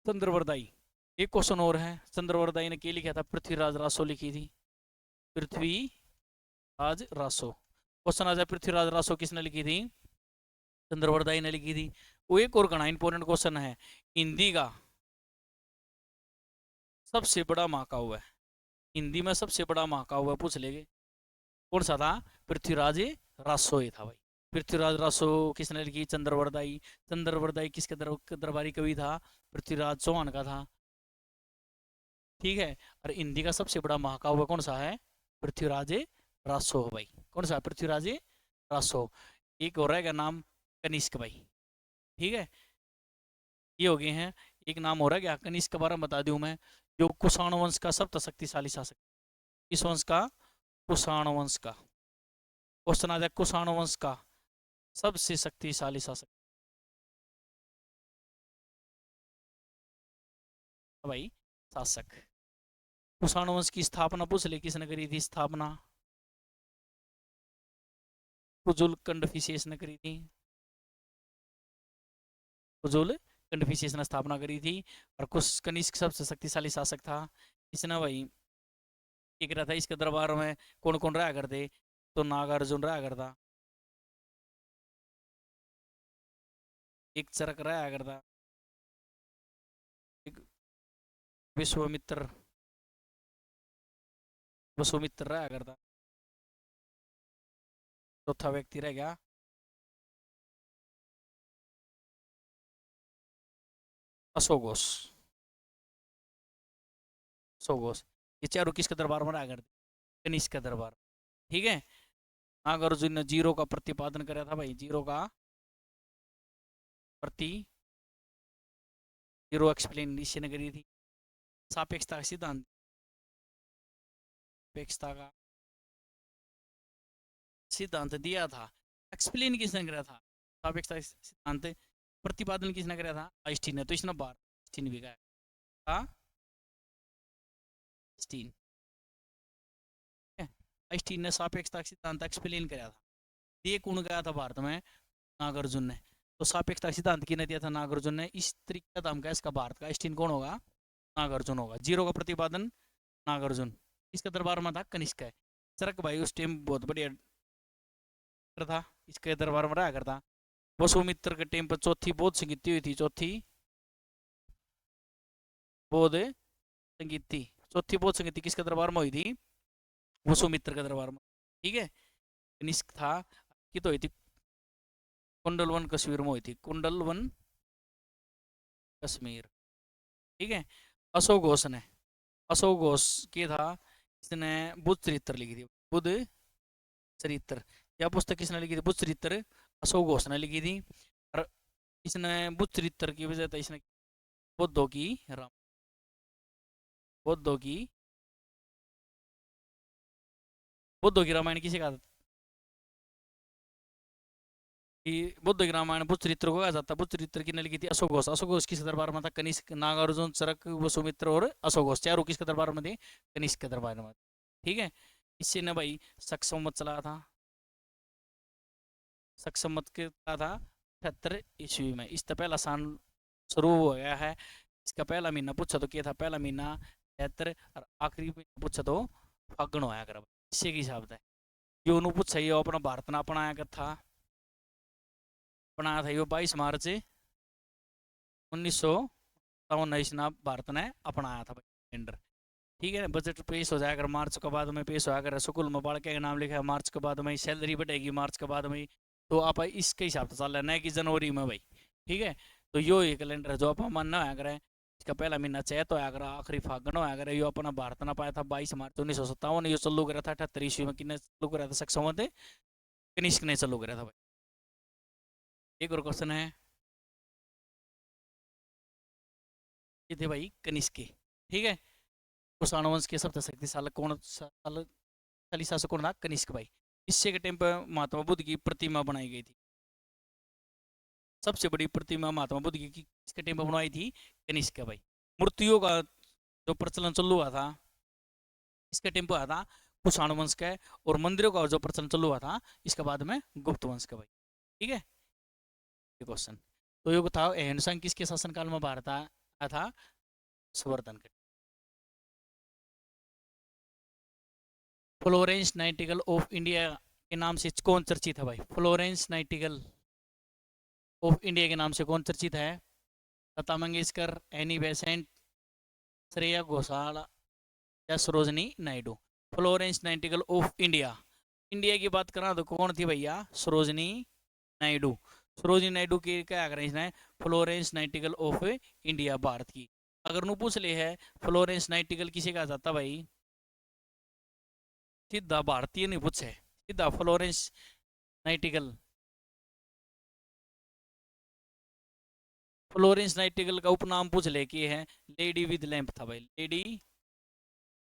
चंद्रवरदाई। एक क्वेश्चन और है, चंद्रवरदाई ने क्या लिखा था? पृथ्वीराज रासो लिखी थी। पृथ्वी राज रासो। क्वेश्चन आ जाए, पृथ्वीराज रासो किसने लिखी थी? चंद्रवरदाई ने लिखी थी। वो एक और घना इंपॉर्टेंट क्वेश्चन है, हिंदी का सबसे बड़ा महाकाव्य है। हिंदी में सबसे बड़ा महाकाव्य पूछ लेंगे, कौन सा था? पृथ्वीराज रासो ही था भाई। पृथ्वीराज रासो किसने लिखी? चंद्रवरदाई। चंद्रवरदाई किसके दरबारी कवि था? पृथ्वीराज चौहान का था। ठीक है। और हिंदी का सबसे बड़ा महाकाव्य कौन सा है? पृथ्वीराज रासो भाई। कौन सा? पृथ्वीराज रासो। एक और रहेगा नाम, कनिष्क भाई। ठीक है, ये हो गए हैं। एक नाम हो रहा है क्या? कनिष्क के बारे में बता दूं मैं, जो कुषाण वंश का सबसे शक्तिशाली शासक। इस वंश का? कुषाण वंश का। क्वेश्चन आ जाए, कुषाण वंश का सबसे शक्तिशाली शासक भाई, शासक। कुषाण वंश की स्थापना पूछ ले, किसने करी थी स्थापना? कुजुल कंडफिशियस ने करी थी। कुजुल कंडफिशियस ने स्थापना करी थी। और कुछ कनिष्क सबसे शक्तिशाली शासक था। इसने भाई एक रहा था, इसके दरबार में कौन कौन रहा करते? तो नागार्जुन रहा करता, एक चरक रहा करता, एक विश्वामित्र, वसुमित्र रहा करता, चौथा व्यक्ति रह गया अशोक घोष। ये चारों किसके दरबार में रहा करते? कनिष्क का दरबार। ठीक है। नागार्जुन ने जीरो का प्रतिपादन कराया था भाई, जीरो का प्रति, जीरो एक्सप्लेन इसने करी थी। सापेक्षता का सिद्धांत, सापेक्षता का सिद्धांत दिया था। एक्सप्लेन किसने कराया था? सापेक्षता सिद्धांत प्रतिपादन किसने कराया था? आइंस्टीन ने। तो इसने बार आइंस्टीन भी कहा, आइंस्टीन। आइंस्टीन ने सापेक्षता सिद्धांत एक्सप्लेन कराया था। ये कौन गया था भारत में? नागार्जुन ने। तो सापेक्षता सिद्धांत किसने दिया था? नागार्जुन ने। इस तरीके का हम क्या, इसका भारत का आइंस्टीन कौन होगा? नागार्जुन होगा। जीरो का प्रतिपादन नागार्जुन। इसका दरबार में था कनिष्क है। चरक भाई उस टाइम बहुत बढ़िया था, इसके दरबार में रहा करता। वसुमित्र के टाइम पर चौथी बौद्ध संगीति हुई थी, चौथी बौद्ध संगीति, चौथी बौद्ध संगीति किसके दरबार में हुई थी? वसुमित्र के दरबार में। ठीक है, कनिष्क था कि तो हुई थी कुंडलवन कश्मीर में हुई थी, कुंडलवन कश्मीर। ठीक है, अशोक घोष ने, अशोक घोष के था, इसने बुद्ध चरित्र लिखी थी, बुद्ध चरित्र। यह पुस्तक किसने लिखी थी? बुद्ध चरित्र अशोक घोष ने लिखी थी। और इसने बुद्ध चरित्र की वजह इसने बौद्धों की राम, बौद्धों की बुद्धों की रामायण किसे कहा कि बुद्ध की रामायण बुद्ध चरित्र को कहा जाता है? बुद्ध चरित्र की ने लिखी थी अशोक घोष। अशोक घोष किस दरबार में था? कनिष्क, नागार्जुन, चरक, वसुमित्र और अशोक घोष, चारों किसके दरबार में थे? कनिष्क के दरबार में। ठीक है, इससे ने भाई शक संवत चला था, शक संवत के था 78 ईस्वी में। इसका पहला सान शुरू हो गया है। इसका पहला महीना पूछा तो क्या था? पहला महीना 73, और आखिरी महीना पूछा तो फागण होया कर। इससे की हिसाब है यो नु पूछा, ये अपना भारत ना अपनाया कर था, अपनाया था यो 22 मार्च 1957 इसना भारत ने अपनाया था कैलेंडर। ठीक है, बजट पेश हो जाएगा मार्च के बाद में, पेश होगा स्कूल में बाढ़ के नाम लिखा है मार्च के बाद में, सैलरी बढ़ेगी मार्च के बाद में, तो आप इसके हिसाब से चल रहा है कि जनवरी में भाई। ठीक है, तो यो ये कैलेंडर जो आप मानना है करें, इसका पहला महीना चैत होया करा, आखिरी फागण होया करे। यो अपना भारत ना पाया था 22 मार्च 1957, यो चालू करा था 78 ईस्वी में। किन्ने चालू करा था? शक संवत कनिष्क ने चालू करा था भाई। एक और क्वेश्चन है, ये थे भाई कनिष्क। ठीक है, कुषाण वंश के सबसे शक्तिशाली कौन शक्तिशाली शासक कौन था? कनिष्क भाई। इससे के टाइम पर महात्मा बुद्ध की प्रतिमा बनाई गई थी, सबसे बड़ी प्रतिमा महात्मा बुद्ध की किसके टाइम पर बनवाई थी? कनिष्क भाई। मूर्तियों का जो प्रचलन चालू हुआ था इसके टाइम पर हुआ था कुषाण वंश का, और मंदिरों का जो प्रचलन चालू हुआ था इसके बाद में गुप्त वंश का भाई। ठीक है, ये क्वेश्चन तो ये था एहनसंग किसके शासनकाल में भारत आया था? संवर्धन के। फ्लोरेंस नाइटिंगेल ऑफ इंडिया के नाम से कौन चर्चित है भाई? फ्लोरेंस नाइटिंगेल ऑफ इंडिया के नाम से कौन चर्चित है? लता मंगेशकर, एनी बेसेंट, श्रेया घोषाल या Sarojini Naidu? Florence Nightingale of India, India की बात करना तो कौन थी भैया? सरोजनी नायडू। सरोजनी नायडू की क्या करें इसने? Florence Nightingale of India, Bharat की। अगर नु पूछ ले है फ्लोरेंस नाइटिंगेल किसे कहा जाता भाई? सीधा भारतीय नहीं पूछे, सीधा फ्लोरेंस नाइटिंगेल। फ्लोरेंस नाइटिंगेल का उपनाम पूछ ले कि है लेडी विद लैंप था भाई, लेडी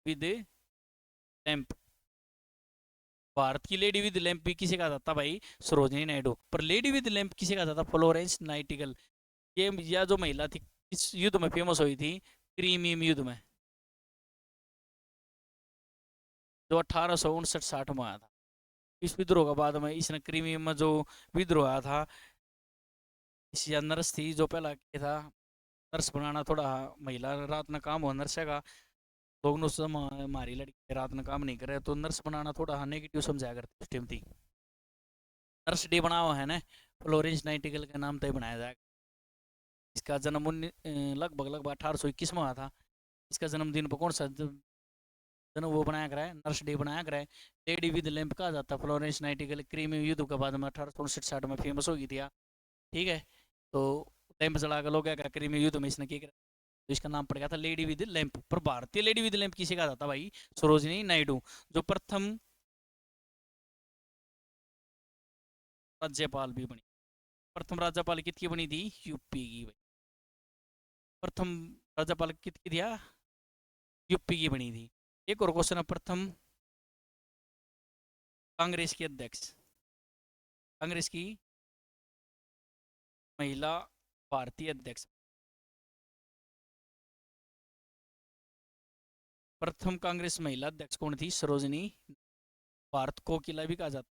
विद लैंप। भारत की लेडी विद लैंप भी किसे कहा जाता भाई? सरोजनी नायडू। पर लेडी विद लैंप किसे कहा जाता? Florence Nightingale. ये यह जो महिला थी इस युद्ध में फेमस हुई थी, क्रीमियम युद्ध में, जो 1859-60 में आया था। इस विद्रोह के बाद में इसने क्रीमियम में जो विद्रोह आया था, इस नर्स थी जो पहला क्या था, नर्स बनाना थोड़ा, महिला रात में काम हो नर्स का, लोग हमारी लड़की रात में काम नहीं करे, तो नर्स बनाना थोड़ा नेगेटिव समझाया करते उस टाइम थी। नर्स डे बना हुआ है ना, फ्लोरेंस नाइटिंगेल के नाम तय बनाया जाएगा। इसका जन्म लगभग लगभग 1821 में हुआ था। इसका जन्मदिन पर कौन सा जन्म वो बनाया करा है? नर्स डे बनाया करा है। लेडी विद लैंप कहा जाता है फ्लोरेंस नाइटिंगेल, क्रीमी युद्ध के बाद में 1859-60 में फेमस हो गई थी। ठीक है, तो लैंप जला कर लोग क्या करा, क्रीमी युद्ध में इसने क्या करा, तो इसका नाम पड़ गया था लेडी विद लैंप। पर भारतीय लेडी विद लैंप किसे कहा जाता भाई? सरोजिनी नायडू, जो प्रथम राज्यपाल भी बनी। प्रथम राज्यपाल कितनी बनी थी? यूपी की भाई। प्रथम राज्यपाल कितनी थी? यूपी की बनी थी। एक और क्वेश्चन है, प्रथम कांग्रेस की अध्यक्ष, कांग्रेस की महिला भारतीय अध्यक्ष, प्रथम कांग्रेस महिला अध्यक्ष कौन थी? सरोजनी, भारत कोकिला भी कहा जाता।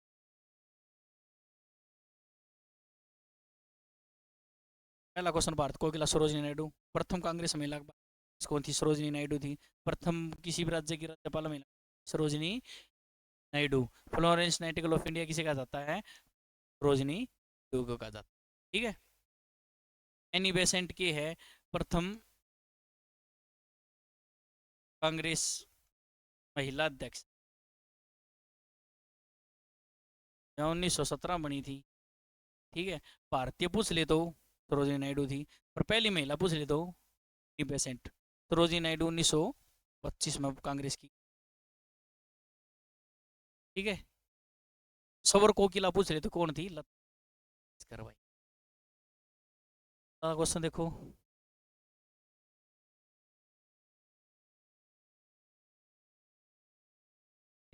पहला क्वेश्चन भारत कोकिला सरोजनी नायडू। प्रथम कांग्रेस महिला कौन थी? सरोजनी नायडू थी। प्रथम किसी भी राज्य की राज्यपाल महिला? Sarojini Naidu. Florence Nightingale of India किसे कहा जाता है? सरोजिनी नायडू को कहा जाता है। ठीक है। एनी बेसेंट की है प्रथम कांग्रेस महिला अध्यक्ष। 1917 बनी थी। ठीक है। भारतीय पूछ ले तो सरोजिनी नायडू थी, और पहली महिला पूछ ले तो एनी बेसेंट। सरोजिनी नायडू 1925 में कांग्रेस की। ठीक है। सवर कोकिला पूछ ले तो कौन थी? लता भाई। क्वेश्चन देखो।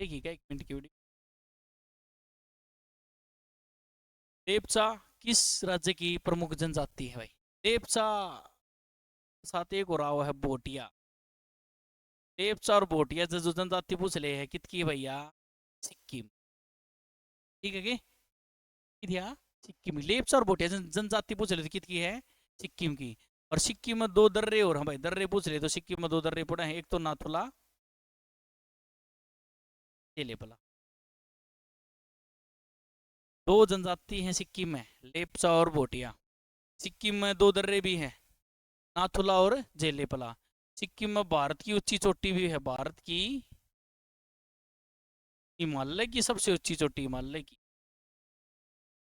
देखिए क्या, 1 मिनट की वीडियो। लेप्चा किस राज्य की प्रमुख जनजाति है भाई? लेप्चा साथ एक और आओ है भोटिया। लेप्चा और भोटिया से जो जनजाति पूछ ले है कितकी है भैया? सिक्किम। ठीक है कि क्या? सिक्किम। लेप्चा और भोटिया जनजाति पूछ ले तो कितकी है? सिक्किम की। और सिक्किम में दो दर्रे और, हाँ भाई दर्रे पूछ ले तो सिक्किम में दो दर्रे पड़े हैं, एक तो नाथुला, जेलेपला। दो जनजाति हैं सिक्किम में, लेप्चा और भोटिया। सिक्किम में दो दर्रे भी हैं, नाथुला और जेलेपला। सिक्किम में भारत की ऊंची चोटी भी है, भारत की हिमालय की सबसे ऊंची चोटी, हिमालय की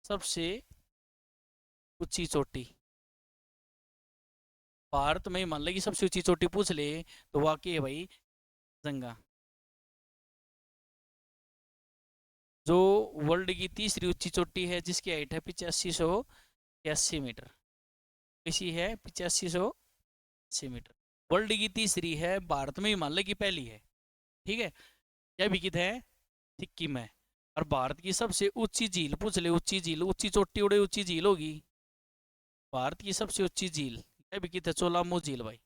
सबसे ऊंची चोटी। भारत में हिमालय की सबसे ऊंची चोटी पूछ ले तो वाकई है भाई जंगा। जो वर्ल्ड की तीसरी ऊंची चोटी है जिसकी हाइट है 8580 मीटर। किसी है 8580 मीटर। वर्ल्ड की तीसरी है, भारत में हिमालय की पहली है। ठीक है। यह भी कित है? सिक्किम है। और भारत की सबसे ऊंची झील पूछ ले, ऊंची झील, ऊंची चोटी उड़े ऊंची झील होगी। भारत की सबसे ऊंची झील यह भी कित है? चोलामो झील भाई।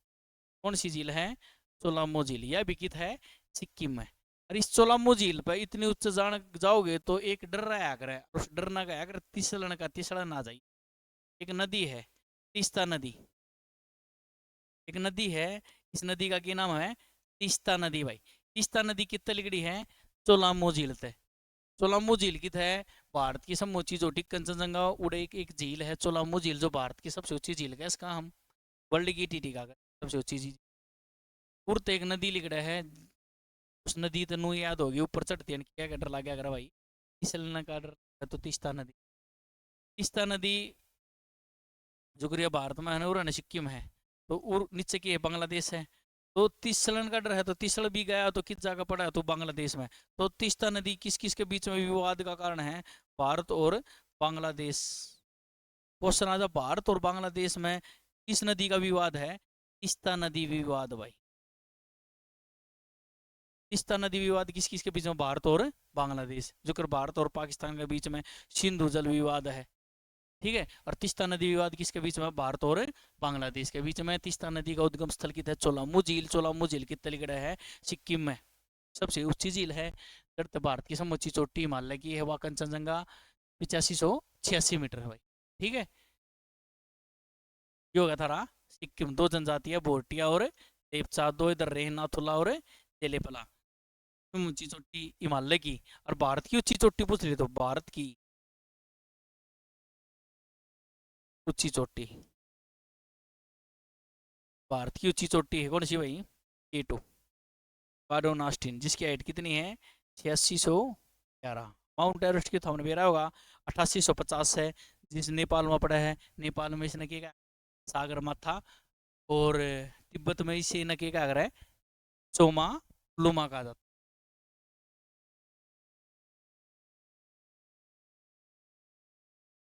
कौन सी झील है? चोलामो झील। यह भी कित है? सिक्किम में। और इस चोलामो झील पर इतनी उच्च जान जाओगे तो एक डर रहा कर, उस डरना का अगर तिसलन का तिसलन आ जाए। एक नदी है तीस्ता नदी, एक नदी है, इस नदी का क्या नाम है? तीस्ता नदी भाई। तीस्ता नदी कितने लिगड़ी है? चोलामो झील से। चोलामो झील की है भारत की सब ऊंची चोटी, कंचनजंगा उड़े एक झील है चोलामो झील, जो भारत की सबसे ऊंची झील है। इसका हम वर्ल्ड की टीटी का सबसे ऊंची झील। उर्त एक नदी लिगड़ा है, उस नदी तेन याद होगी, ऊपर चढ़ती है क्या डर लग गया भाई? फिसलने का डर है तो तीस्ता नदी। तीस्ता नदी जुगरिया भारत में है ना, और सिक्किम है, तो और नीचे की है बांग्लादेश है। तो तीसलन का डर है तो तीसड़ भी गया तो किस जगह पड़ा है? तो बांग्लादेश में। तो तीस्ता नदी किस किस के बीच में विवाद का कारण है? भारत और बांग्लादेश। क्वेश्चन आ जा, भारत और बांग्लादेश में किस नदी का विवाद है? तीस्ता नदी विवाद भाई। तीस्ता नदी विवाद किस किस के बीच में? भारत और बांग्लादेश। जो कर भारत और पाकिस्तान के बीच में सिंधु जल विवाद है। ठीक है। और तीस्ता नदी विवाद किसके बीच में? भारत और बांग्लादेश के बीच में। तीस्ता नदी का उद्गम स्थल कितना है? चोलामू झील। चोलामू झील कितने लिगड़ा है? सिक्किम में। सबसे ऊंची झील है। भारत की समूची चोटी हिमालय की है, वह कंचनजंगा 8586 मीटर है भाई। ठीक है। ये होगा थारा सिक्किम। दो जनजाति है, भोटिया और लेप्चा। दो इधर रहे, नाथुला और जेलेपला। ऊंची चोटी हिमालय की। और भारत की ऊंची चोटी पूछ रही तो भारत की ऊंची चोटी, भारत की ऊंची चोटी है कौन सी भाई? K2 कार्डोन ऑस्टिन, जिसकी हाइट कितनी है? 8611। माउंट एवरेस्ट की तो हमने बेरा होगा 8850 है, जिस नेपाल में पड़ा है। नेपाल में इसने क्या सागर माथा, और तिब्बत में इसे न क्या अगर है चोमा लुमा कहा जाता।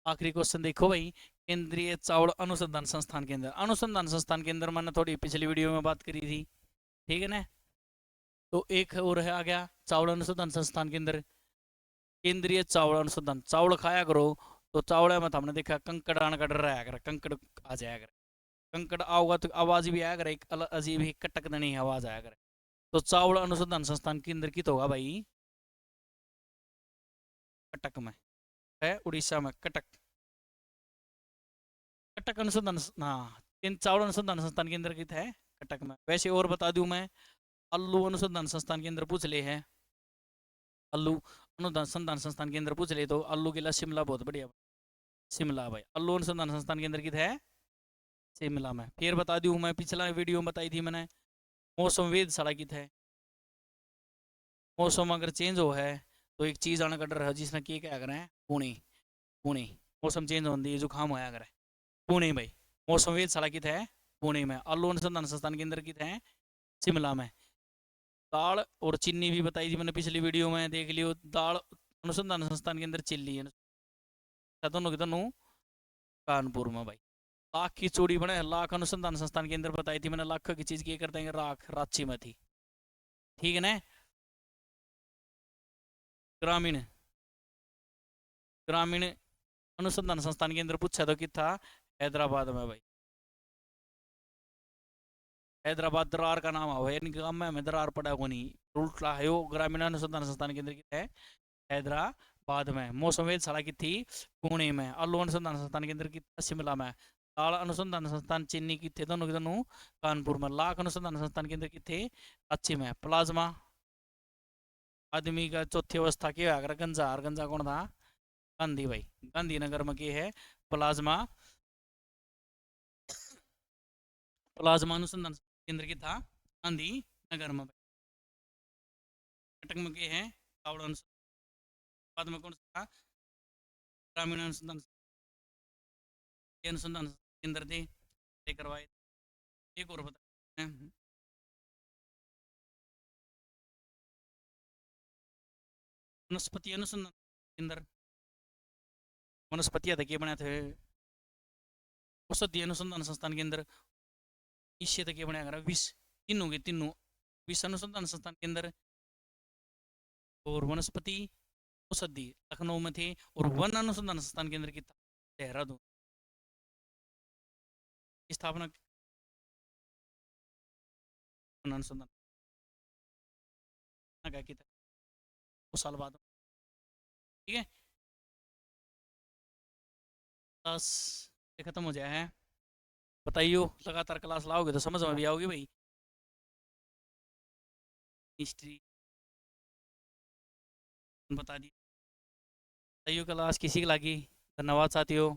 आखिरी क्वेश्चन देखो भाई। केंद्रीय चावल अनुसंधान संस्थान केंद्र, अनुसंधान संस्थान केंद्र मैंने थोड़ी पिछली वीडियो में बात करी थी। ठीक है ना। तो एक और है आ गया चावल अनुसंधान संस्थान केंद्र। केंद्रीय चावल अनुसंधान। चावल खाया करो तो चावल में तो हमने देखा कंकड़ आने का डर रहा कर, कंकड़ आ जाया कर। कंकड़ आओगा तो आवाज भी आया कर, एक अलग अजीब ही कटक नहीं आवाज आया कर। तो चावल अनुसंधान संस्थान केंद्र की तो होगा भाई कटक में है, उड़ीसा में कटक। कटक अनुसंधान, हाँ चावल अनुसंधान संस्थान केंद्र की है कटक में। वैसे और बता दूं मैं, आलू अनुसंधान संस्थान केंद्र पूछ ले है। अल्लू अनुसंधान संस्थान केंद्र पूछ ले तो अल्लू किला शिमला बहुत बढ़िया। शिमला भाई अल्लू अनुसंधान संस्थान केंद्र कित है शिमला में। फिर बता दूं मैं पिछला वीडियो में बताई थी मैंने मौसम वेधशाला कित है। मौसम अगर चेंज हो है तो एक चीज आने का डर है जिसने क्या करें पुणे। पुणे मौसम चेंज होती जुकाम होया करे पुणे भाई। मौसम वेधशाला कित है पुणे में। अल्लू अनुसंधान संस्थान केंद्र कित है शिमला में। दाल और चीनी भी बताई थी मैंने पिछली वीडियो में देख लियो। दाल अनुसंधान संस्थान के अंदर चिल्ली है दोनों के दोनों कानपुर में भाई। लाख की चूड़ी बने लाख अनुसंधान संस्थान के अंदर बताई थी मैंने। लाख की चीज की करते हैं राख रांची में थी ठीक है ना। ग्रामीण ग्रामीण अनुसंधान संस्थान के अंदर पूछा तो कितना हैदराबाद में भाई। हैदराबाद दरार का नाम है यानी काम में दरार पड़ा को नहीं उल्टा है वो। ग्रामीण अनुसंधान संस्थान के अंदर कितना है हैदराबाद में। मौसम वेधशाला की थी पुणे में। अल्लू अनुसंधान संस्थान के अंदर की शिमला में। दाल अनुसंधान संस्थान चीनी की थे दोनों के दोनों कानपुर में। लाख अनुसंधान संस्थान के अंदर की थे रांची में। प्लाज्मा आदमी का चौथी अवस्था क्या है गंजा और गंजा कौन था गांधी भाई। गांधीनगर में के है प्लाज्मा। प्लाज्मा अनुसंधान केंद्र की था गांधी नगर में। कटक में के है कावड़ बाद में कौन सा ग्रामीण अनुसंधान अनुसंधान केंद्र थे करवाए। एक और बता वनस्पति अनुसंधान केंद्र वनस्पतियाँ तक बनाए थे। औषधि अनुसंधान संस्थान केंद्र इससे तक बनाया करा विष तीनों के तीनों विष अनुसंधान संस्थान केंद्र और वनस्पति औषधि लखनऊ में थे। और वन अनुसंधान संस्थान केंद्र की देहरादून स्थापना अनुसंधान क्या की था 2 साल बाद ठीक है। 10 खत्म हो जाए है बताइयो। लगातार क्लास लाओगे तो समझ में भी आओगी भाई। हिस्ट्री बता दी बताइयो क्लास किसी की लगी। धन्यवाद साथियों।